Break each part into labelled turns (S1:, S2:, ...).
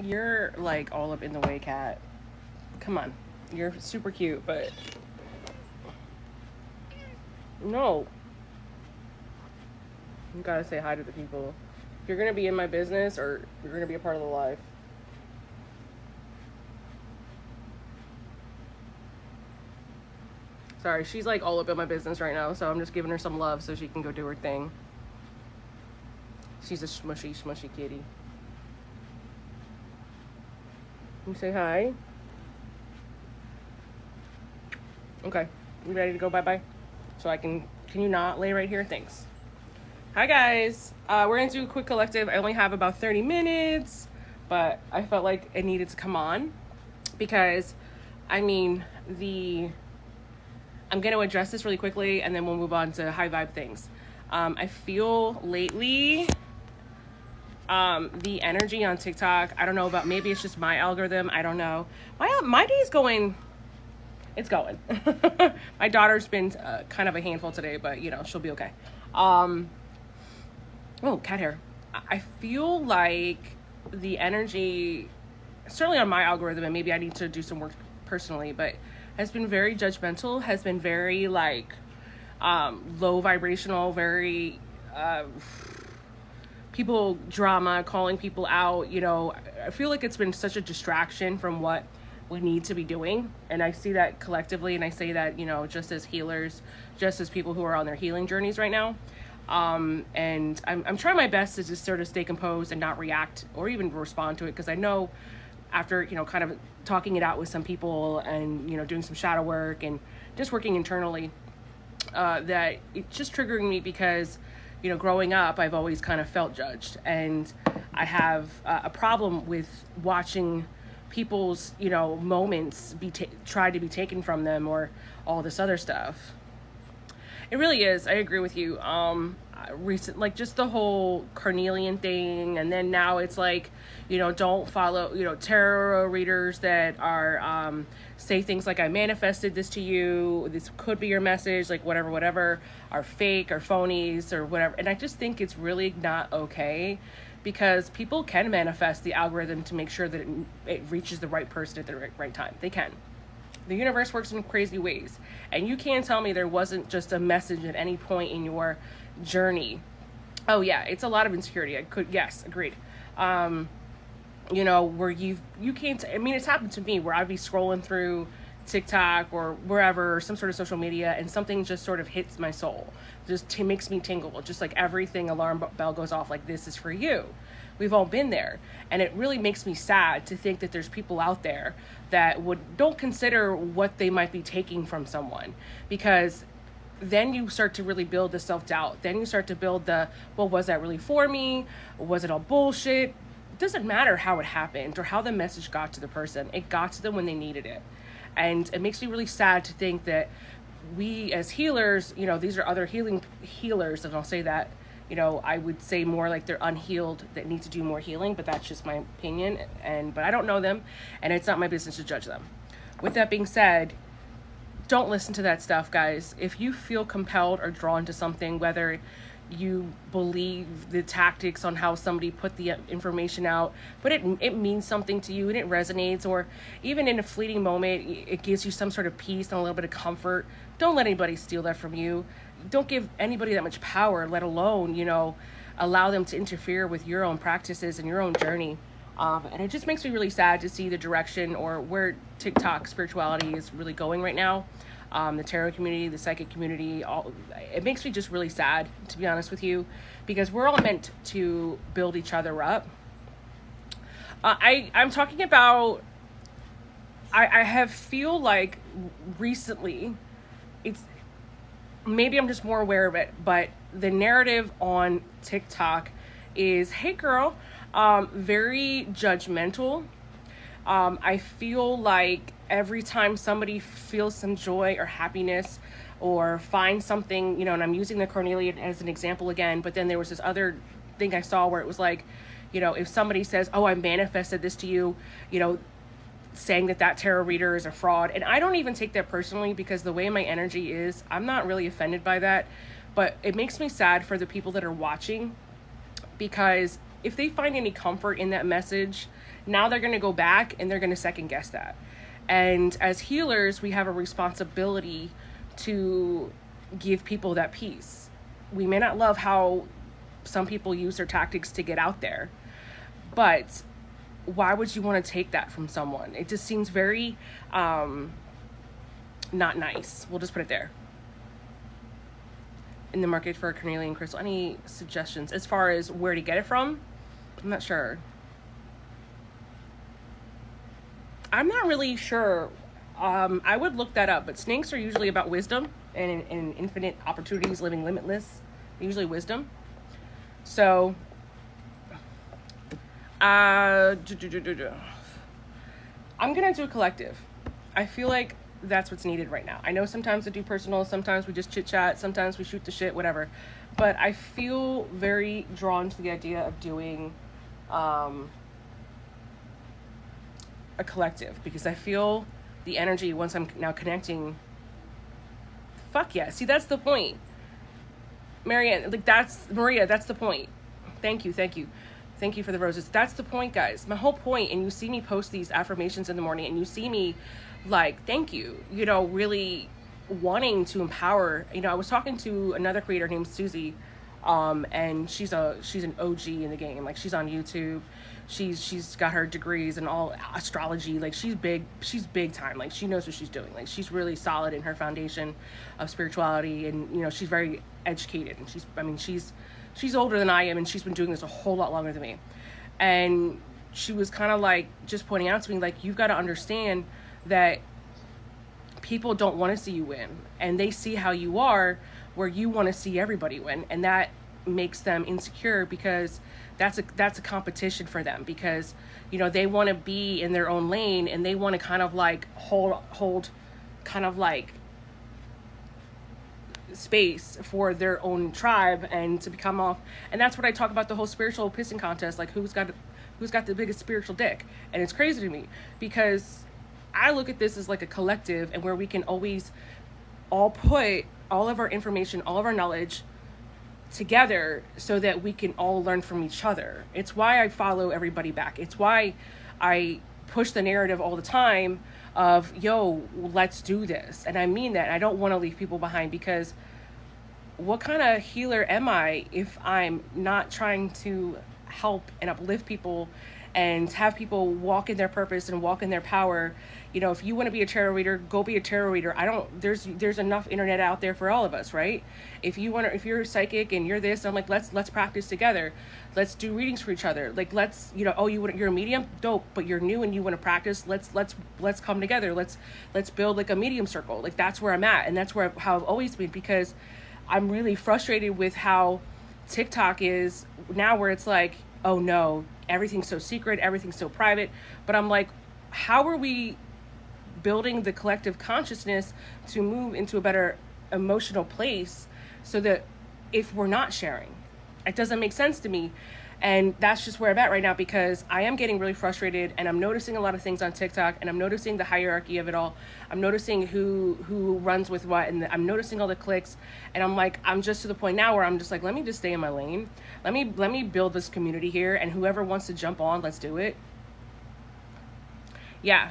S1: You're like all up in the way, cat. Come on. You're super cute, but no. You gotta say hi to the people. If you're gonna be in my business or you're gonna be a part of the life. Sorry, she's like all up in my business right now, so I'm just giving her some love so she can go do her thing. She's a smushy, smushy kitty. You say hi? Okay. You ready to go bye-bye? So I can you not lay right here? Thanks. Hi guys. We're gonna do a quick collective. I only have about 30 minutes, but I felt like it needed to come on because I mean I'm gonna address this really quickly and then we'll move on to high vibe things. I feel lately the energy on TikTok, I don't know about, maybe it's just my algorithm, I don't know. My day's going, it's going. My daughter's been kind of a handful today, but you know, she'll be okay. Oh, cat hair. I feel like the energy, certainly on my algorithm, and maybe I need to do some work personally, but has been very judgmental, has been very like low vibrational, very people drama, calling people out. You know, I feel like it's been such a distraction from what we need to be doing. And I see that collectively, and I say that, you know, just as healers, just as people who are on their healing journeys right now. And I'm trying my best to just sort of stay composed and not react or even respond to it, because I know after, you know, kind of talking it out with some people and, you know, doing some shadow work and just working internally, that it's just triggering me because, you know, growing up, I've always kind of felt judged, and I have a problem with watching people's, you know, moments be tried to be taken from them or all this other stuff. It really is. I agree with you. Recent, like just the whole carnelian thing, and then now it's like, you know, don't follow, you know, tarot readers that are say things like, I manifested this to you, this could be your message, like whatever, are fake or phonies or whatever. And I just think it's really not okay, because people can manifest the algorithm to make sure that it reaches the right person at the right time. They can. The universe works in crazy ways, and you can't tell me there wasn't just a message at any point in your journey. Oh yeah, it's a lot of insecurity. Yes, agreed. You know, where you can't, I mean, it's happened to me where I'd be scrolling through TikTok or wherever, some sort of social media, and something just sort of hits my soul, just makes me tingle, just like everything alarm bell goes off, like, this is for you. We've all been there, and it really makes me sad to think that there's people out there that don't consider what they might be taking from someone, because then you start to really build the self-doubt. Then you start to build the, well, was that really for me? Was it all bullshit? It doesn't matter how it happened or how the message got to the person. It got to them when they needed it. And it makes me really sad to think that we as healers, you know, these are other healers, and I'll say that, you know, I would say more like they're unhealed that need to do more healing, but that's just my opinion. But I don't know them, and it's not my business to judge them. With that being said, don't listen to that stuff, guys. If you feel compelled or drawn to something, whether you believe the tactics on how somebody put the information out, but it means something to you and it resonates, or even in a fleeting moment, it gives you some sort of peace and a little bit of comfort, don't let anybody steal that from you. Don't give anybody that much power, let alone, you know, allow them to interfere with your own practices and your own journey. And it just makes me really sad to see the direction or where TikTok spirituality is really going right now. The tarot community, the psychic community, it makes me just really sad, to be honest with you, because we're all meant to build each other up. I'm talking about, I have feel like recently, it's, maybe I'm just more aware of it, but the narrative on TikTok is, hey girl, very judgmental. I feel like every time somebody feels some joy or happiness or finds something, you know, and I'm using the carnelian as an example again, but then there was this other thing I saw where it was like, you know, if somebody says, oh, I manifested this to you, you know, saying that tarot reader is a fraud. And I don't even take that personally, because the way my energy is, I'm not really offended by that, but it makes me sad for the people that are watching, because if they find any comfort in that message, now they're going to go back and they're going to second guess that. And as healers, we have a responsibility to give people that peace. We may not love how some people use their tactics to get out there, but why would you want to take that from someone? It just seems very not nice. We'll just put it there. In the market for carnelian crystal, any suggestions as far as where to get it from? I'm not sure. I'm not really sure. I would look that up, but snakes are usually about wisdom and infinite opportunities, living limitless. Usually wisdom. So, I'm gonna do a collective. I feel like that's what's needed right now. I know sometimes I do personal, sometimes we just chit chat, sometimes we shoot the shit, whatever. But I feel very drawn to the idea of doing a collective, because I feel the energy once I'm now connecting. Fuck yeah. See, that's the point. Marianne, like Maria, that's the point. Thank you. Thank you for the roses. That's the point, guys. My whole point, and you see me post these affirmations in the morning, and you see me like, thank you, really wanting to empower. I was talking to another creator named Susie, and she's an OG in the game. Like, she's on YouTube. She's got her degrees in all astrology. Like, she's big time. Like, she knows what she's doing. Like, she's really solid in her foundation of spirituality, and she's very educated. And she's older than I am, and she's been doing this a whole lot longer than me. And she was kind of like just pointing out to me, like, you've got to understand that people don't want to see you win, and they see how you are, where you want to see everybody win, and that makes them insecure, because that's a competition for them, because they want to be in their own lane, and they want to kind of like hold kind of like space for their own tribe, and to become off. And that's what I talk about, the whole spiritual pissing contest, like who's got the biggest spiritual dick. And it's crazy to me, because I look at this as like a collective, and where we can always all put all of our information, all of our knowledge together, so that we can all learn from each other. It's why I follow everybody back. It's why I push the narrative all the time of, yo, let's do this. And I mean that. I don't want to leave people behind, because what kind of healer am I if I'm not trying to help and uplift people and have people walk in their purpose and walk in their power? If you want to be a tarot reader, go be a tarot reader. There's enough internet out there for all of us, right? If you're psychic and you're this, I'm like, let's practice together. Let's do readings for each other. Like, you're a medium, dope, but you're new and you want to practice. Let's come together. Let's build like a medium circle. Like, that's where I'm at, and that's how I've always been, because I'm really frustrated with how TikTok is now, where it's like, oh no, everything's so secret, everything's so private. But I'm like, how are we building the collective consciousness to move into a better emotional place, so that if we're not sharing, it doesn't make sense to me. And that's just where I'm at right now, because I am getting really frustrated, and I'm noticing a lot of things on TikTok, and I'm noticing the hierarchy of it all. I'm noticing who runs with what, and I'm noticing all the clicks, and I'm just to the point now where I'm just like, let me just stay in my lane. Let me build this community here, and whoever wants to jump on, let's do it. Yeah.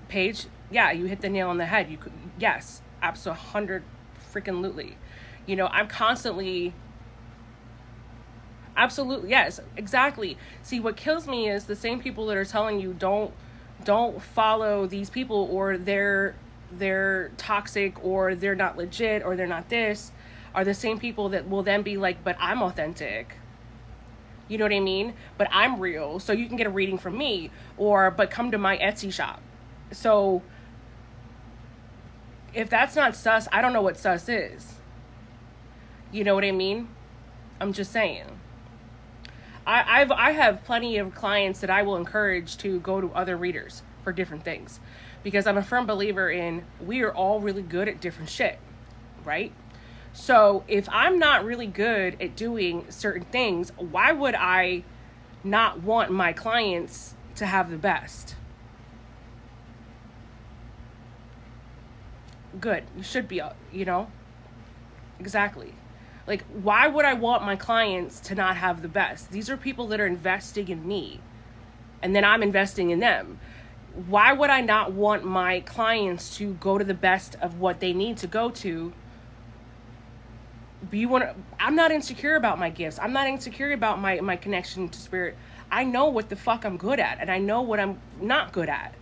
S1: Paige, yeah, you hit the nail on the head. Yes, absolutely, 100 freaking lutely. I'm constantly, absolutely, yes, exactly. See, what kills me is the same people that are telling you don't follow these people, or they're toxic, or they're not legit, or they're not this, are the same people that will then be like, but I'm authentic. You know what I mean? But I'm real, so you can get a reading from me, but come to my Etsy shop. So if that's not sus, I don't know what sus is. You know what I mean? I'm just saying. I have plenty of clients that I will encourage to go to other readers for different things, because I'm a firm believer in, we are all really good at different shit, right? So if I'm not really good at doing certain things, why would I not want my clients to have the best? Good. You should be, Exactly. Like, why would I want my clients to not have the best? These are people that are investing in me, and then I'm investing in them. Why would I not want my clients to go to the best of what they need to go to? I'm not insecure about my gifts. I'm not insecure about my connection to spirit. I know what the fuck I'm good at, and I know what I'm not good at.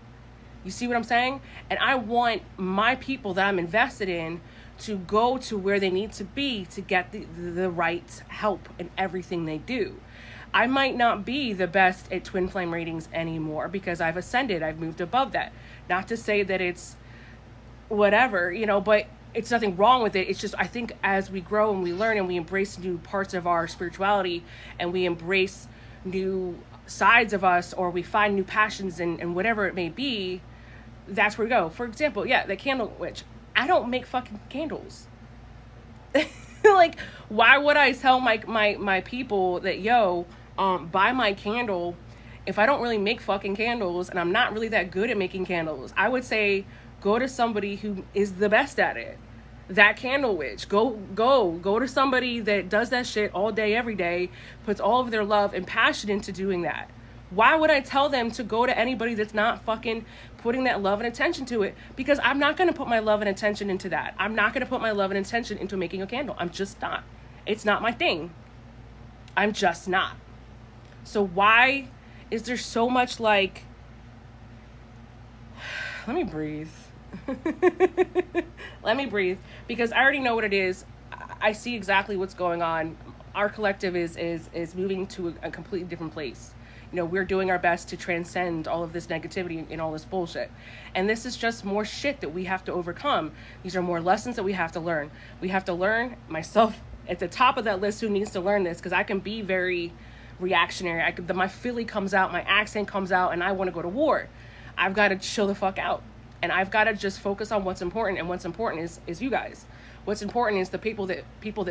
S1: You see what I'm saying? And I want my people that I'm invested in to go to where they need to be to get the right help in everything they do. I might not be the best at twin flame readings anymore because I've ascended. I've moved above that. Not to say that it's whatever, you know, but it's nothing wrong with it. It's just, I think as we grow and we learn and we embrace new parts of our spirituality and we embrace new sides of us, or we find new passions and whatever it may be, that's where we go. For example, yeah, the candle witch. I don't make fucking candles. Like, why would I tell my people that, yo, buy my candle if I don't really make fucking candles and I'm not really that good at making candles? I would say go to somebody who is the best at it. That candle witch. Go to somebody that does that shit all day, every day, puts all of their love and passion into doing that. Why would I tell them to go to anybody that's not fucking putting that love and attention to it? Because I'm not going to put my love and attention into that. I'm not going to put my love and attention into making a candle. I'm just not. It's not my thing. I'm just not. So why is there so much like, let me breathe. Let me breathe, because I already know what it is. I see exactly what's going on. Our collective is moving to a completely different place. You know, we're doing our best to transcend all of this negativity and all this bullshit. And this is just more shit that we have to overcome. These are more lessons that we have to learn. We have to learn, myself at the top of that list, who needs to learn this, because I can be very reactionary. My Philly comes out, my accent comes out, and I want to go to war. I've got to chill the fuck out. And I've got to just focus on what's important. And what's important is you guys. What's important is the people that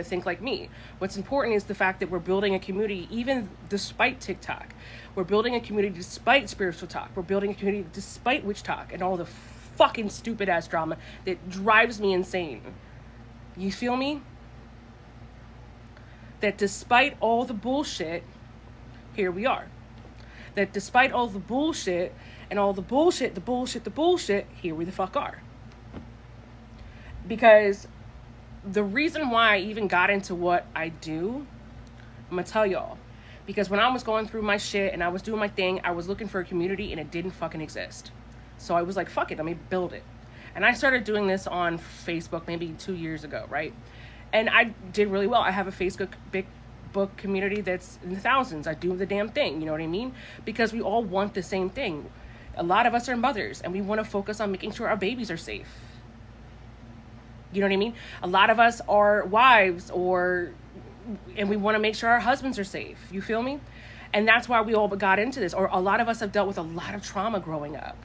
S1: think like me. What's important is the fact that we're building a community, even despite TikTok. We're building a community despite spiritual talk. We're building a community despite witch talk and all the fucking stupid ass drama that drives me insane. You feel me? That despite all the bullshit, here we are. That despite all the bullshit and all the bullshit, here we the fuck are. Because the reason why I even got into what I do, I'm gonna tell y'all. Because when I was going through my shit and I was doing my thing, I was looking for a community and it didn't fucking exist. So I was like, fuck it, let me build it. And I started doing this on Facebook maybe 2 years ago, right? And I did really well. I have a Facebook big book community that's in the thousands. I do the damn thing, you know what I mean? Because we all want the same thing. A lot of us are mothers and we want to focus on making sure our babies are safe. You know what I mean? A lot of us are wives and we want to make sure our husbands are safe. You feel me? And that's why we all got into this. Or a lot of us have dealt with a lot of trauma growing up.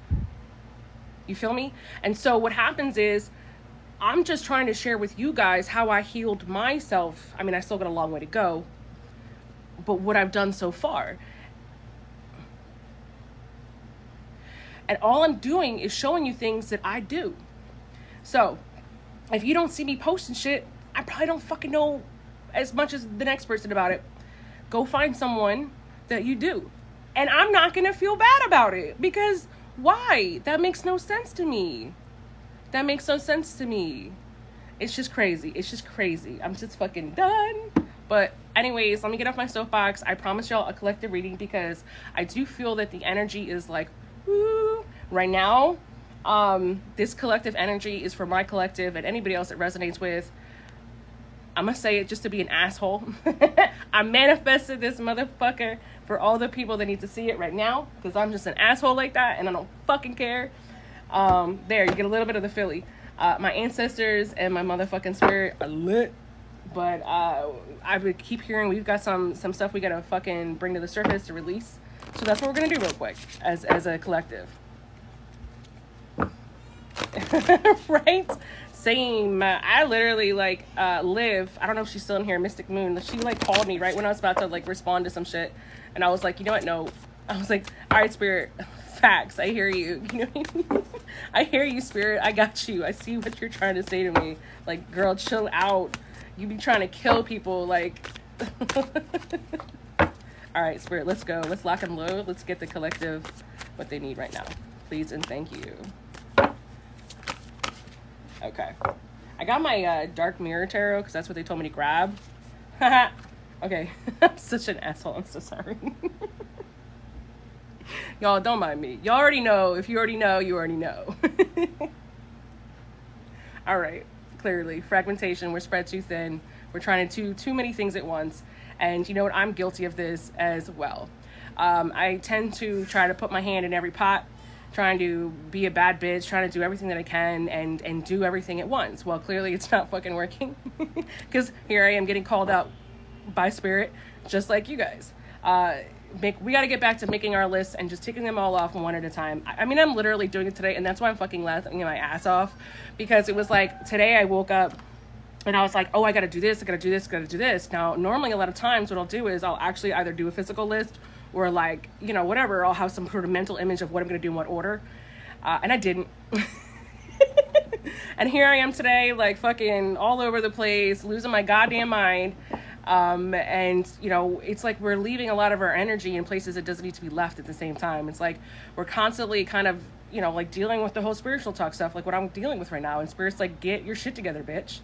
S1: You feel me? And so what happens is, I'm just trying to share with you guys how I healed myself. I mean, I still got a long way to go, but what I've done so far. And all I'm doing is showing you things that I do. So if you don't see me posting shit, I probably don't fucking know as much as the next person about it. Go find someone that you do. And I'm not going to feel bad about it, because why? That makes no sense to me. That makes no sense to me. It's just crazy. It's just crazy. I'm just fucking done. But anyways, let me get off my soapbox. I promise y'all a collective reading, because I do feel that the energy is like, woo, right now. This collective energy is for my collective and anybody else it resonates with. I'm gonna say it just to be an asshole. I manifested this motherfucker for all the people that need to see it right now, because I'm just an asshole like that and I don't fucking care. There, you get a little bit of the Philly. My ancestors and my motherfucking spirit are lit. But I would keep hearing we've got some stuff we gotta fucking bring to the surface to release. So that's what we're gonna do real quick as a collective. Right? Same. I literally Liv, I don't know if she's still in here, Mystic Moon, she called me right when I was about to respond to some shit, and I was like, you know what, no. I was like, all right, spirit, facts, I hear you. You know what I mean? I hear you, spirit, I got you. I see what you're trying to say to me. Like, girl, chill out. You be trying to kill people like. All right, Spirit, let's go. Let's lock and load. Let's get the collective what they need right now. Please and thank you. Okay. I got my Dark Mirror Tarot because that's what they told me to grab. Okay. I'm such an asshole. I'm so sorry. Y'all, don't mind me. Y'all already know. If you already know, you already know. All right. Clearly. Fragmentation. We're spread too thin. We're trying to do too many things at once. And you know what? I'm guilty of this as well. I tend to try to put my hand in every pot, trying to be a bad bitch, trying to do everything that I can and do everything at once. Well, clearly it's not fucking working because here I am getting called out by Spirit, just like you guys. We got to get back to making our lists and just taking them all off one at a time. I mean, I'm literally doing it today, and that's why I'm fucking laughing my ass off, because it was like today I woke up and I was like, oh, I got to do this, I got to do this, got to do this. Now, normally a lot of times what I'll do is I'll actually either do a physical list or like, you know, whatever. I'll have some sort of mental image of what I'm going to do in what order. And I didn't. And here I am today, like fucking all over the place, losing my goddamn mind. And, you know, it's like we're leaving a lot of our energy in places that doesn't need to be left at the same time. It's like we're constantly kind of, you know, like dealing with the whole spiritual talk stuff, like what I'm dealing with right now. And Spirit's like, get your shit together, bitch.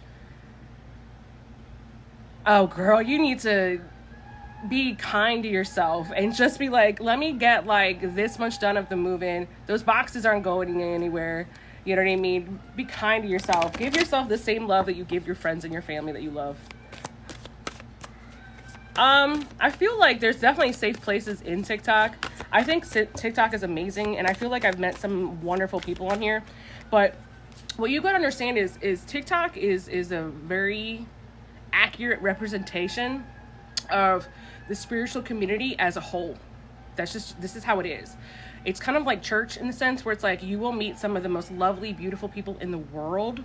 S1: Oh, girl, you need to be kind to yourself and just be like, let me get like this much done of the move-in. Those boxes aren't going anywhere. You know what I mean? Be kind to yourself. Give yourself the same love that you give your friends and your family that you love. I feel like there's definitely safe places in TikTok. I think TikTok is amazing, and I feel like I've met some wonderful people on here. But what you gotta understand is TikTok is a very accurate representation of the spiritual community as a whole. This is how it is. It's kind of like church in the sense where it's like you will meet some of the most lovely, beautiful people in the world,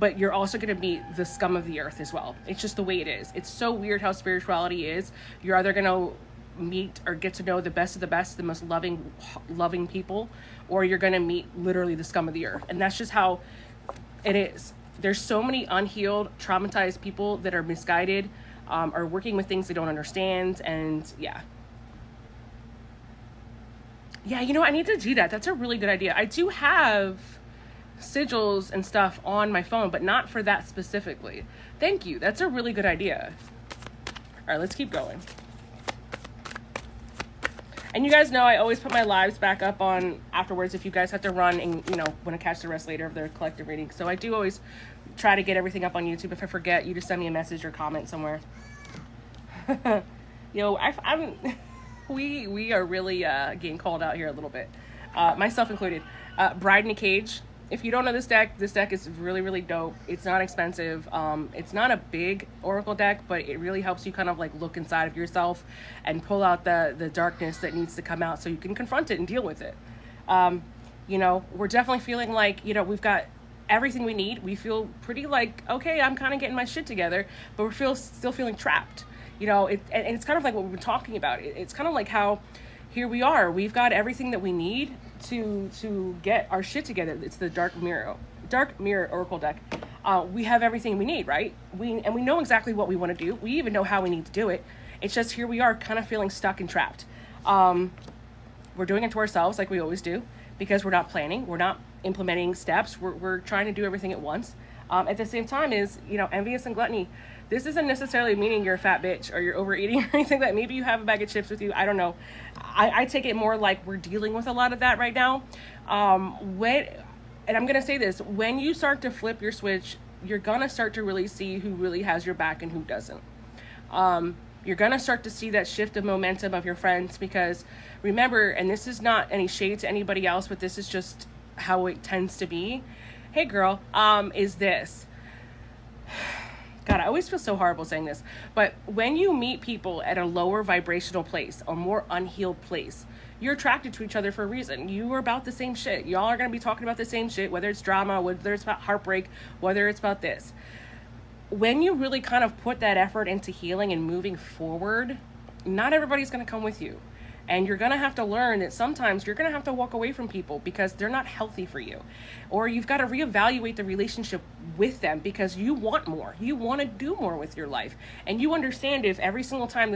S1: but you're also going to meet the scum of the earth as well. It's just the way it is. It's so weird how spirituality is. You're either going to meet or get to know the best of the best, the most loving people, or you're going to meet literally the scum of the earth. And that's just how it is. There's so many unhealed, traumatized people that are misguided, are working with things they don't understand. And yeah, you know, I need to do that. That's a really good idea. I do have sigils and stuff on my phone, but not for that specifically. Thank you. That's a really good idea. All right, let's keep going. And you guys know I always put my lives back up on afterwards if you guys have to run and, you know, want to catch the rest later of their collective reading. So I do always try to get everything up on YouTube. If I forget, you just send me a message or comment somewhere. Yo, we are really getting called out here a little bit, myself included. Bride in a Cage. If you don't know this deck is really, really dope. It's not expensive. It's not a big oracle deck, but it really helps you kind of like look inside of yourself and pull out the darkness that needs to come out so you can confront it and deal with it. You know, we're definitely feeling like, you know, we've got everything we need. We feel pretty like, okay, I'm kind of getting my shit together, but we're still feeling trapped. You know, and it's kind of like what we've been talking about. It's kind of like how here we are. We've got everything that we need to get our shit together. It's the Dark Mirror Oracle deck. We have everything we need, right? We know exactly what we want to do. We even know how we need to do it. It's just here we are kind of feeling stuck and trapped. We're doing it to ourselves like we always do because we're not planning. We're not implementing steps. We're trying to do everything at once. At the same time is, you know, envious and gluttony. This isn't necessarily meaning you're a fat bitch or you're overeating or anything like that. Maybe you have a bag of chips with you. I don't know. I take it more like we're dealing with a lot of that right now. And I'm going to say this, when you start to flip your switch, you're going to start to really see who really has your back and who doesn't. You're going to start to see that shift of momentum of your friends because remember, and this is not any shade to anybody else, but this is just how it tends to be. Hey girl, is this. God, I always feel so horrible saying this, but when you meet people at a lower vibrational place, a more unhealed place, you're attracted to each other for a reason. You are about the same shit. Y'all are going to be talking about the same shit, whether it's drama, whether it's about heartbreak, whether it's about this. When you really kind of put that effort into healing and moving forward, not everybody's going to come with you. And you're going to have to learn that sometimes you're going to have to walk away from people because they're not healthy for you. Or you've got to reevaluate the relationship with them because you want more. You want to do more with your life. And you understand if every single time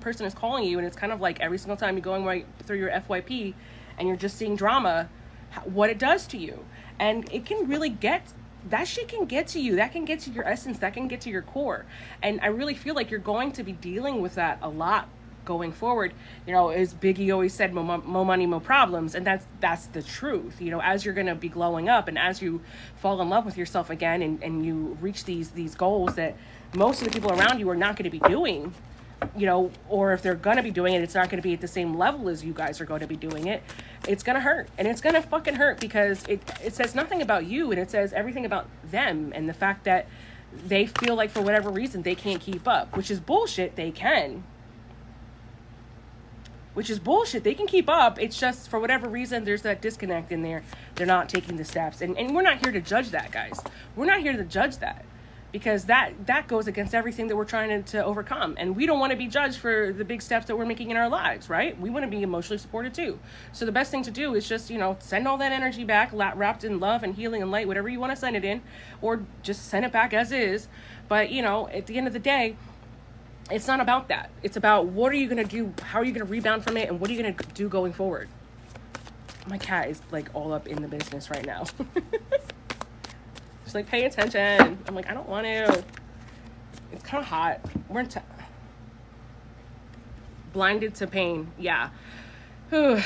S1: person is calling you, and it's kind of like every single time you're going right through your FYP and you're just seeing drama, what it does to you. And it can really that shit can get to you. That can get to your essence. That can get to your core. And I really feel like you're going to be dealing with that a lot going forward. As Biggie always said, more money, more problems. And that's the truth. As you're going to be glowing up and as you fall in love with yourself again and you reach these goals that most of the people around you are not going to be doing, or if they're going to be doing it, it's not going to be at the same level as you guys are going to be doing it. It's going to hurt. And it's going to fucking hurt because it says nothing about you, and it says everything about them and the fact that they feel like for whatever reason they can't keep up, which is bullshit. They can. Which is bullshit. They can keep up. It's just for whatever reason there's that disconnect in there. They're not taking the steps. And we're not here to judge that, guys. We're not here to judge that. Because that goes against everything that we're trying to overcome. And we don't want to be judged for the big steps that we're making in our lives, right? We want to be emotionally supported too. So the best thing to do is just, send all that energy back, wrapped in love and healing and light, whatever you want to send it in, or just send it back as is. But, at the end of the day, it's not about that. It's about what are you going to do? How are you going to rebound from it? And what are you going to do going forward? My cat is like all up in the business right now. She's like, pay attention. I'm like, I don't want to. It's kind of hot. We're blinded to pain. Yeah. Whew.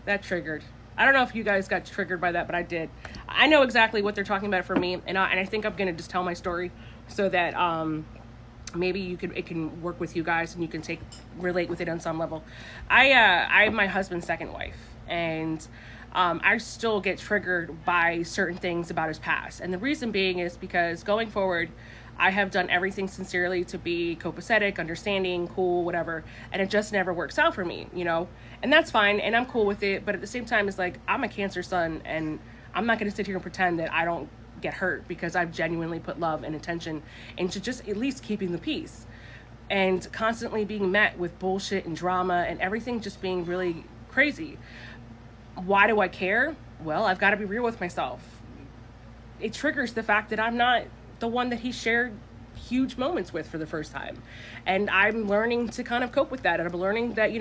S1: That triggered. I don't know if you guys got triggered by that, but I did. I know exactly what they're talking about for me. And I think I'm going to just tell my story so that maybe it can work with you guys and you can relate with it on some level. I'm my husband's second wife. And I still get triggered by certain things about his past. And the reason being is because going forward, I have done everything sincerely to be copacetic, understanding, cool, whatever. And it just never works out for me, and that's fine. And I'm cool with it. But at the same time, it's like, I'm a Cancer sun and I'm not going to sit here and pretend that I don't get hurt because I've genuinely put love and attention into just at least keeping the peace, and constantly being met with bullshit and drama and everything just being really crazy. Why do I care? Well, I've got to be real with myself. It triggers the fact that I'm not the one that he shared huge moments with for the first time. And I'm learning to kind of cope with that. And I'm learning that,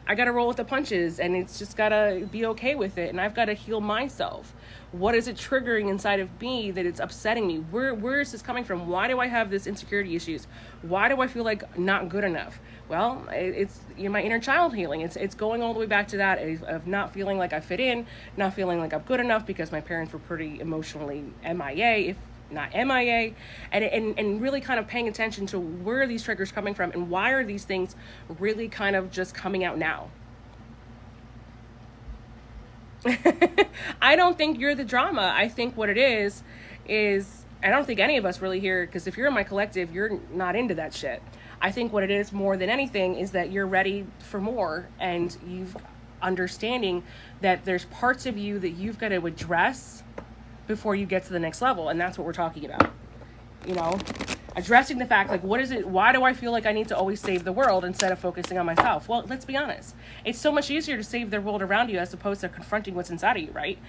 S1: I got to roll with the punches and it's just got to be okay with it. And I've got to heal myself. What is it triggering inside of me that it's upsetting me? Where is this coming from? Why do I have this insecurity issues? Why do I feel like not good enough? Well, it's my inner child healing. It's going all the way back to that of not feeling like I fit in, not feeling like I'm good enough because my parents were pretty emotionally MIA, if not MIA, and really kind of paying attention to where are these triggers coming from and why are these things really kind of just coming out now. I don't think you're the drama. I think what it is I don't think any of us really here, because if you're in my collective, you're not into that shit. I think what it is more than anything is that you're ready for more and you've understanding that there's parts of you that you've got to address before you get to the next level. And that's what we're talking about. Addressing the fact, like, what is it? Why do I feel like I need to always save the world instead of focusing on myself? Well, let's be honest. It's so much easier to save the world around you as opposed to confronting what's inside of you, right?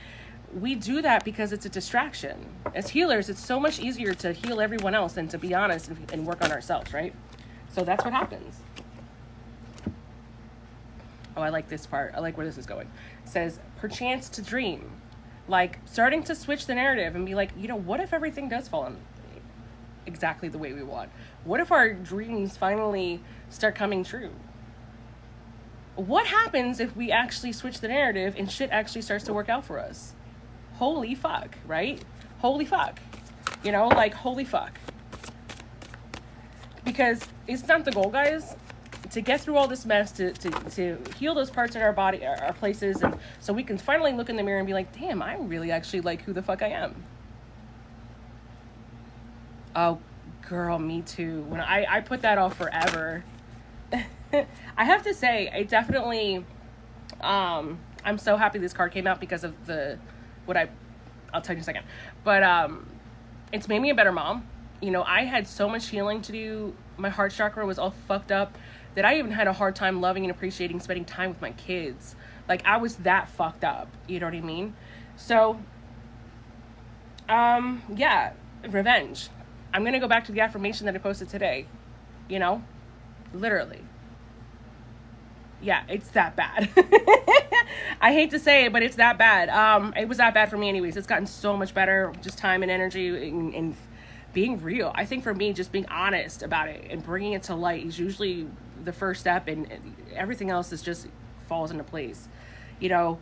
S1: We do that because it's a distraction. As healers, it's so much easier to heal everyone else than to be honest and work on ourselves, right? So that's what happens. Oh, I like this part. I like where this is going. It says, perchance to dream. Like, starting to switch the narrative and be like, what if everything does fall in exactly the way we want? What if our dreams finally start coming true? What happens if we actually switch the narrative and shit actually starts to work out for us? Holy fuck, right? Holy fuck. Holy fuck. Because it's not the goal, guys, to get through all this mess, to heal those parts in our body, our places, and so we can finally look in the mirror and be like, damn, I really actually like who the fuck I am. Oh, girl, me too. When I put that off forever. I have to say, it definitely, I'm so happy this card came out because of I'll tell you in a second. But it's made me a better mom. I had so much healing to do. My heart chakra was all fucked up that I even had a hard time loving and appreciating spending time with my kids. Like, I was that fucked up. You know what I mean? So, yeah, revenge. I'm going to go back to the affirmation that I posted today. You know? Literally. Yeah, it's that bad. I hate to say it, but it's that bad. It was that bad for me anyways. It's gotten so much better, just time and energy and being real. I think for me, just being honest about it and bringing it to light is usually the first step, and everything else is just falls into place. You know,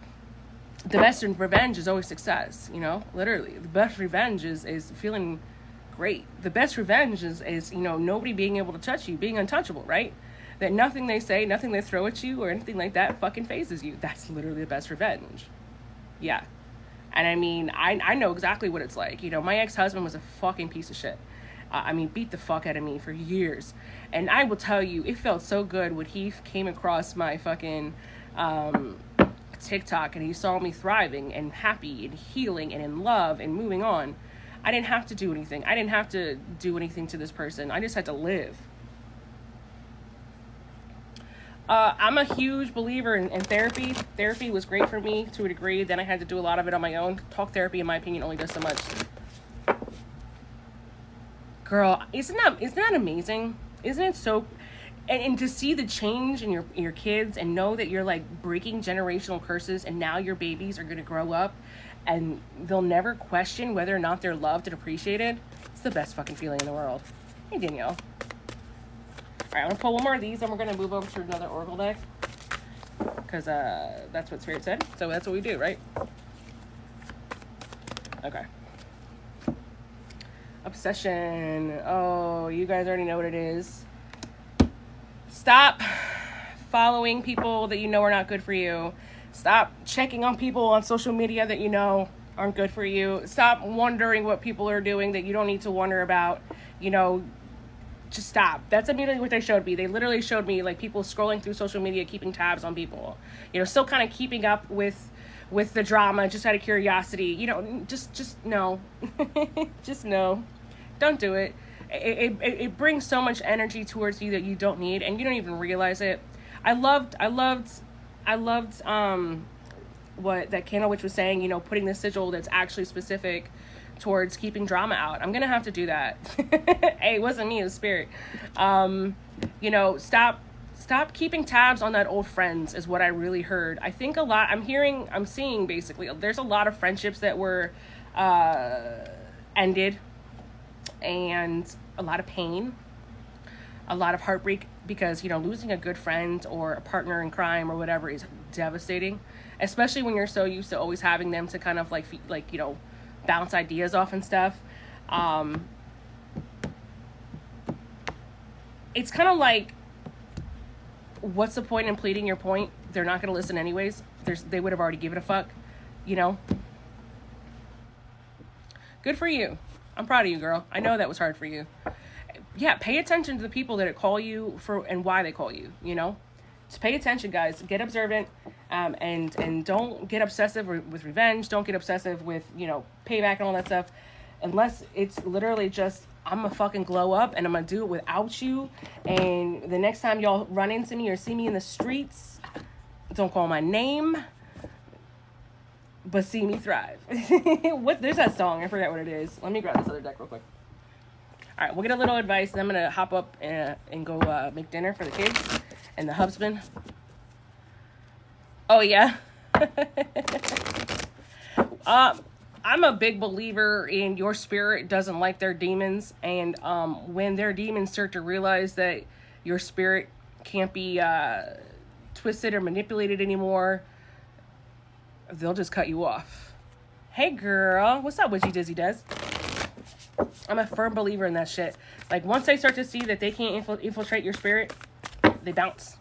S1: the best revenge is always success, you know, literally. The best revenge is feeling great. The best revenge is, you know, nobody being able to touch you, being untouchable, right? That nothing they say, nothing they throw at you or anything like that fucking phases you. That's literally the best revenge. Yeah. And I mean, I know exactly what it's like. You know, my ex-husband was a fucking piece of shit. I mean, beat the fuck out of me for years. And I will tell you, it felt so good when he came across my fucking TikTok and he saw me thriving and happy and healing and in love and moving on. I didn't have to do anything. I didn't have to do anything to this person. I just had to live. I'm a huge believer in therapy. Therapy was great for me to a degree. Then I had to do a lot of it on my own. Talk therapy, in my opinion, only does so much. Girl, isn't that amazing? Isn't it so? And to see the change in your kids and know that you're like breaking generational curses, and now your babies are going to grow up and they'll never question whether or not they're loved and appreciated. It's the best fucking feeling in the world. Hey, Danielle. All right, I'm going to pull one more of these, and we're going to move over to another Oracle deck. Because that's what Spirit said. So that's what we do, right? Okay. Obsession. Oh, you guys already know what it is. Stop following people that you know are not good for you. Stop checking on people on social media that you know aren't good for you. Stop wondering what people are doing that you don't need to wonder about. You know, just stop. That's immediately what they showed me. They literally showed me like people scrolling through social media, keeping tabs on people. You know, still kind of keeping up with the drama just out of curiosity. You know, just no. Just no. Don't do it. It brings so much energy towards you that you don't need, and you don't even realize it. I loved what that Candle Witch was saying, you know, putting the sigil that's actually specific towards keeping drama out. I'm gonna have to do that. Hey, it wasn't me, it was Spirit. You know, stop keeping tabs on that old friends is what I really heard. I think I'm seeing basically there's a lot of friendships that were ended, and a lot of pain, a lot of heartbreak, because, you know, losing a good friend or a partner in crime or whatever is devastating, especially when you're so used to always having them to kind of like, you know, bounce ideas off and stuff. It's kind of like, what's the point in pleading your point? They're not going to listen anyways. They would have already given a fuck, you know? Good for you. I'm proud of you, girl. I know that was hard for you. Yeah, pay attention to the people that call you for and why they call you, you know? Just pay attention, guys. Get observant, and don't get obsessive with revenge. Don't get obsessive with, you know, payback and all that stuff. Unless it's literally just, I'm gonna fucking glow up and I'm gonna do it without you. And the next time y'all run into me or see me in the streets, don't call my name, but see me thrive. There's that song. I forgot what it is. Let me grab this other deck real quick. All right, we'll get a little advice, and I'm going to hop up and go make dinner for the kids and the husband. Oh, yeah. I'm a big believer in your spirit doesn't like their demons. And when their demons start to realize that your spirit can't be twisted or manipulated anymore, they'll just cut you off. Hey, girl. What's up, Witchy Dizzy Des? I'm a firm believer in that shit. Like, once they start to see that they can't infiltrate your spirit, they bounce.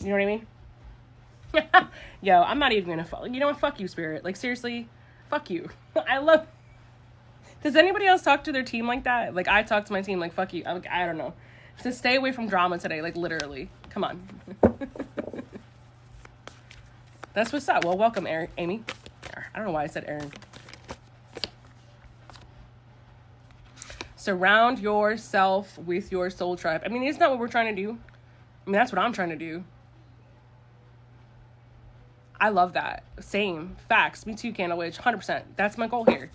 S1: You know what I mean? Yo, I'm not even gonna you know what? Fuck you, spirit. Like, seriously, fuck you. Does anybody else talk to their team like that? Like, I talk to my team like, fuck you. I don't know. Just stay away from drama today, like, literally. Come on. That's what's up. Well, welcome, Amy. I don't know why I said Aaron. Surround yourself with your soul tribe. I mean, isn't that what we're trying to do? I mean, that's what I'm trying to do. I love that. Same. Facts. Me too, Candle Witch. 100%. That's my goal here.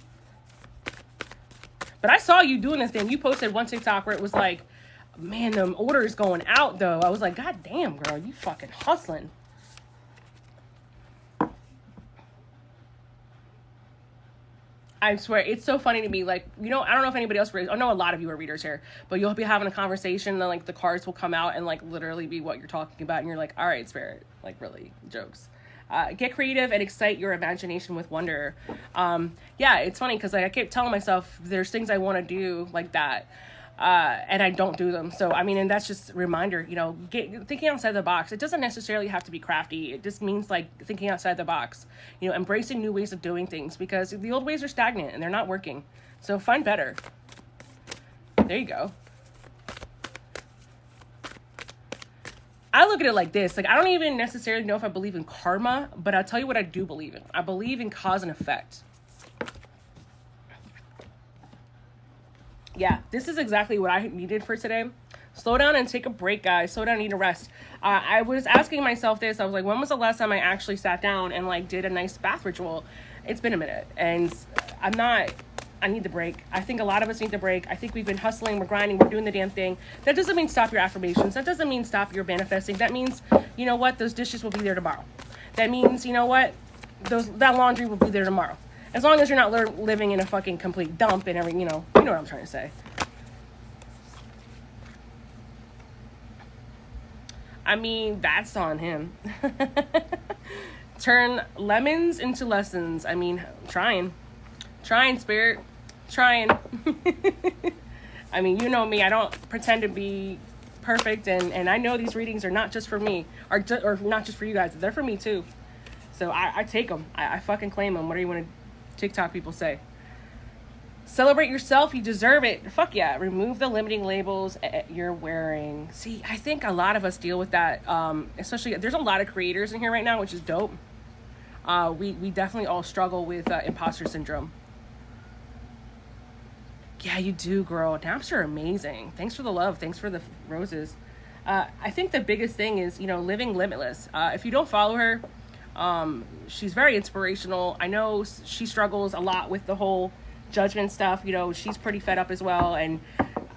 S1: But I saw you doing this thing. You posted one TikTok where it was like, man, them orders going out, though. I was like, God damn, girl. You fucking hustling. I swear, it's so funny to me. Like, you know, I don't know if anybody else reads. I know a lot of you are readers here, but you'll be having a conversation, and then, like, the cards will come out and, like, literally be what you're talking about, and you're like, all right, Spirit. Like, really, jokes. Get creative and excite your imagination with wonder. Yeah, it's funny because, like, I keep telling myself there's things I want to do like that, and I don't do them. So, I mean, and that's just a reminder, you know, thinking outside the box. It doesn't necessarily have to be crafty. It just means, like, thinking outside the box, you know, embracing new ways of doing things, because the old ways are stagnant and they're not working. So find better. There you go. I look at it like this. Like, I don't even necessarily know if I believe in karma, but I'll tell you what I do believe in. I believe in cause and effect. Yeah, this is exactly what I needed for today. Slow down and take a break, guys. Slow down and need a rest. I was asking myself this. I was like, when was the last time I actually sat down and, like, did a nice bath ritual? It's been a minute. And I need the break. I think a lot of us need the break. I think we've been hustling, we're grinding, we're doing the damn thing. That doesn't mean stop your affirmations. That doesn't mean stop your manifesting. That means, you know what, those dishes will be there tomorrow. That means, you know what, that laundry will be there tomorrow. As long as you're not living in a fucking complete dump and everything, you know what I'm trying to say. I mean, that's on him. Turn lemons into lessons. I mean, trying, Spirit. Trying. I mean, you know me. I don't pretend to be perfect, and I know these readings are not just for me, or not just for you guys. They're for me too. So I take them. I fucking claim them. What do you want to TikTok people say? Celebrate yourself. You deserve it. Fuck yeah. Remove the limiting labels you're wearing. See, I think a lot of us deal with that. Especially, there's a lot of creators in here right now, which is dope. We definitely all struggle with imposter syndrome. Yeah, you do, girl. Naps are amazing. Thanks for the love. Thanks for the roses. I think the biggest thing is, you know, living limitless. If you don't follow her, she's very inspirational. I know she struggles a lot with the whole judgment stuff. You know, she's pretty fed up as well. And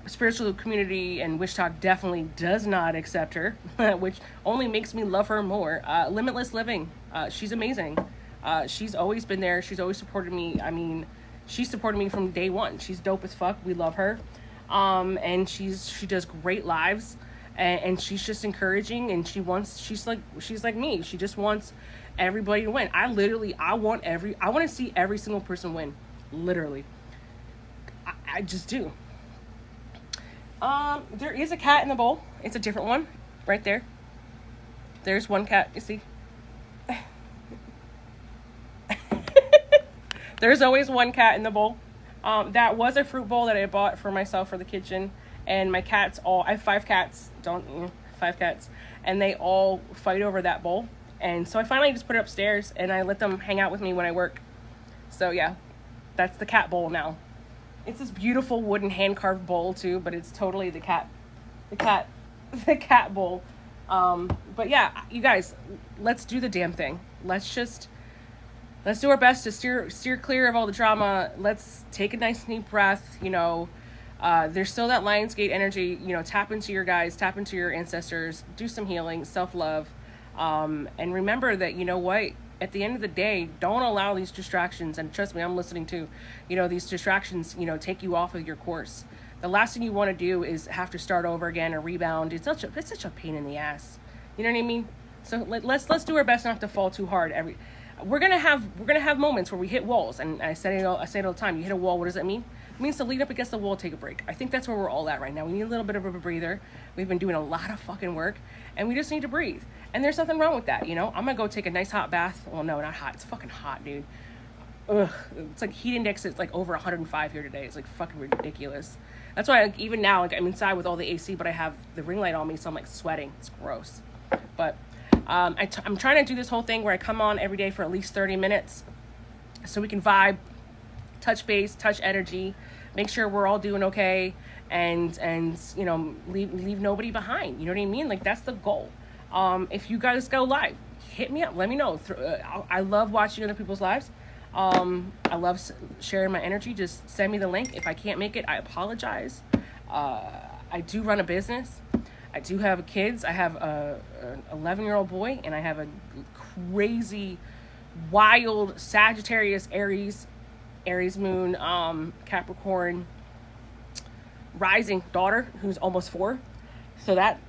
S1: spiritual community and Witch Talk definitely does not accept her, which only makes me love her more. Limitless living. She's amazing. She's always been there. She's always supported me. I mean, she supported me from day one. She's dope as fuck. We love her. And she does great lives, and she's just encouraging, and she's like me. She just wants everybody to win. I want to see every single person win. Literally. I just do. There is a cat in the bowl. It's a different one right there. There's one cat, you see. There's always one cat in the bowl. That was a fruit bowl that I bought for myself for the kitchen. And my cats I have 5 cats. 5 cats. And they all fight over that bowl. And so I finally just put it upstairs and I let them hang out with me when I work. So yeah, that's the cat bowl now. It's this beautiful wooden hand-carved bowl too, but it's totally the cat bowl. But yeah, you guys, let's do the damn thing. Let's do our best to steer clear of all the drama. Let's take a nice deep breath. You know, there's still that Lionsgate energy. You know, tap into your guys, tap into your ancestors, do some healing, self-love, and remember that, you know what, at the end of the day, don't allow these distractions, and trust me, I'm listening too, you know, these distractions, you know, take you off of your course. The last thing you want to do is have to start over again or rebound. It's such a pain in the ass. You know what I mean? So let's do our best not to fall too hard. We're gonna have moments where we hit walls, and I say it all the time. You hit a wall, what does that mean? It means to lean up against the wall, take a break. I think that's where we're all at right now. We need a little bit of a breather. We've been doing a lot of fucking work, and we just need to breathe. And there's nothing wrong with that, you know? I'm gonna go take a nice hot bath. Well, no, not hot. It's fucking hot, dude. Ugh. It's like heat index is like over 105 here today. It's like fucking ridiculous. That's why, like, even now, like, I'm inside with all the AC, but I have the ring light on me, so I'm like sweating. It's gross. But I'm trying to do this whole thing where I come on every day for at least 30 minutes so we can vibe, touch base, touch energy, make sure we're all doing okay, and you know, leave nobody behind. You know what I mean? Like, that's the goal. If you guys go live, hit me up. Let me know. I love watching other people's lives. I love sharing my energy. Just send me the link. If I can't make it, I apologize. I do run a business. I do have kids. I have an 11-year-old boy, and I have a crazy, wild Sagittarius, Aries moon, Capricorn rising daughter who's almost 4. So that,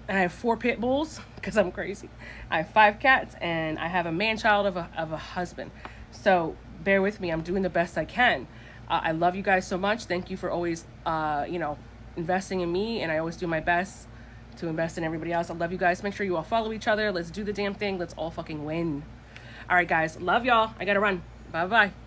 S1: and I have 4 pit bulls because I'm crazy. I have 5 cats, and I have a man-child of a husband. So bear with me. I'm doing the best I can. I love you guys so much. Thank you for always, you know, investing in me, and I always do my best to invest in everybody else. I love you guys. Make sure you all follow each other. Let's do the damn thing. Let's all fucking win. All right, guys. Love y'all. I gotta run. Bye-bye.